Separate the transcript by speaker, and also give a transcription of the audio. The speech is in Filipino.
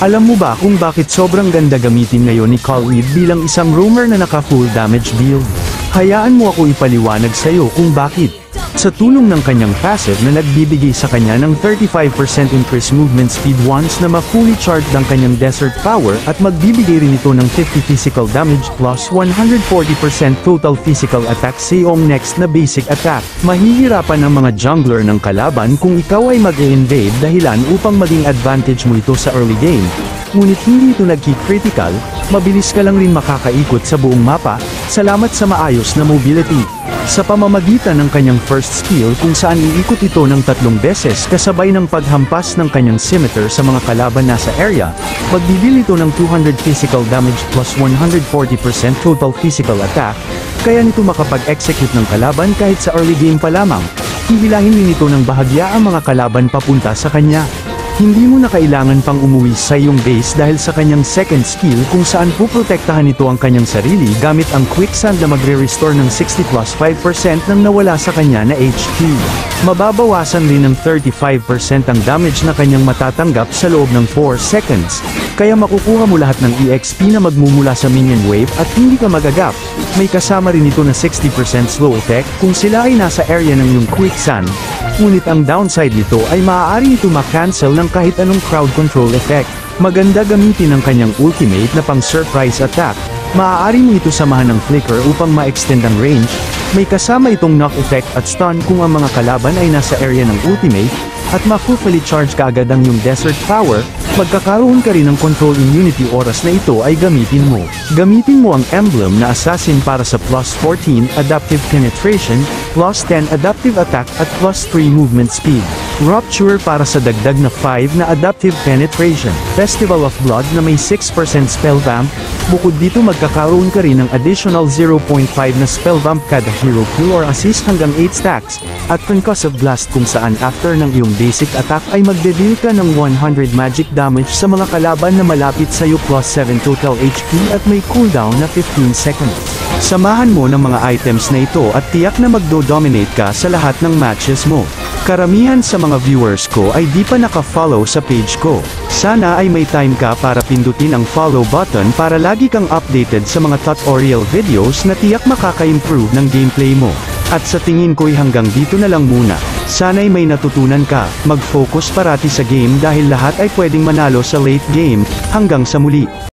Speaker 1: Alam mo ba kung bakit sobrang ganda gamitin ngayon ni Khalid bilang isang roamer na naka-full damage build? Hayaan mo ako ipaliwanag sa'yo kung bakit. Sa tulong ng kanyang passive na nagbibigay sa kanya ng 35% increased movement speed once na ma-fully charged ang kanyang desert power at magbibigay rin ito ng 50 physical damage plus 140% total physical attack sa iyong next na basic attack. Mahihirapan ang mga jungler ng kalaban kung ikaw ay mag-e-invade dahilan upang maging advantage mo ito sa early game. Ngunit hindi ito nagki-critical, mabilis ka lang rin makakaikot sa buong mapa, salamat sa maayos na mobility. Sa pamamagitan ng kanyang first skill kung saan iikot ito ng 3 beses kasabay ng paghampas ng kanyang scimitar sa mga kalaban nasa area, magbibigay ito ng 200 physical damage plus 140% total physical attack, kaya nito makapag-execute ng kalaban kahit sa early game pa lamang. Hihilahin din ito ng bahagya ang mga kalaban papunta sa kanya. Hindi mo na kailangan pang umuwi sa iyong base dahil sa kanyang second skill kung saan puprotektahan ito ang kanyang sarili gamit ang quicksand na magre-restore ng 60 plus 5% ng nawala sa kanya na HP. Mababawasan din ng 35% ang damage na kanyang matatanggap sa loob ng 4 seconds. Kaya makukuha mo lahat ng EXP na magmumula sa minion wave at hindi ka magagap. May kasama rin ito na 60% slow effect kung sila ay nasa area ng iyong quicksand. Ngunit ang downside nito ay maaari ito ma-cancel ng kahit anong crowd control effect. Maganda gamitin ang kanyang ultimate na pang surprise attack. Maaari mo ito samahan ng flicker upang ma-extend ang range. May kasama itong knock effect at stun kung ang mga kalaban ay nasa area ng ultimate, at ma-fully charge kaagad ang iyong desert power, magkakaroon ka rin ng control immunity oras na ito ay gamitin mo. Gamitin mo ang emblem na assassin para sa plus 14 adaptive penetration, plus 10 adaptive attack at plus 3 movement speed. Rupture para sa dagdag na 5 na adaptive penetration. Festival of Blood na may 6% spell vamp. Bukod dito magkakaroon ka rin ng additional 0.5 na spell vamp kada hero kill or assist hanggang 8 stacks. At Concussive Blast kung saan after ng iyong basic attack ay magde-deal ka ng 100 magic damage sa mga kalaban na malapit sa iyo plus 7 total HP at may cooldown na 15 seconds. Samahan mo ng mga items na ito at tiyak na magdo-dominate ka sa lahat ng matches mo. Karamihan sa mga viewers ko ay di pa naka-follow sa page ko. Sana ay may time ka para pindutin ang follow button para lagi kang updated sa mga tutorial videos na tiyak makaka-improve ng gameplay mo. At sa tingin ko'y hanggang dito na lang muna. Sana'y may natutunan ka, mag-focus parati sa game dahil lahat ay pwedeng manalo sa late game. Hanggang sa muli.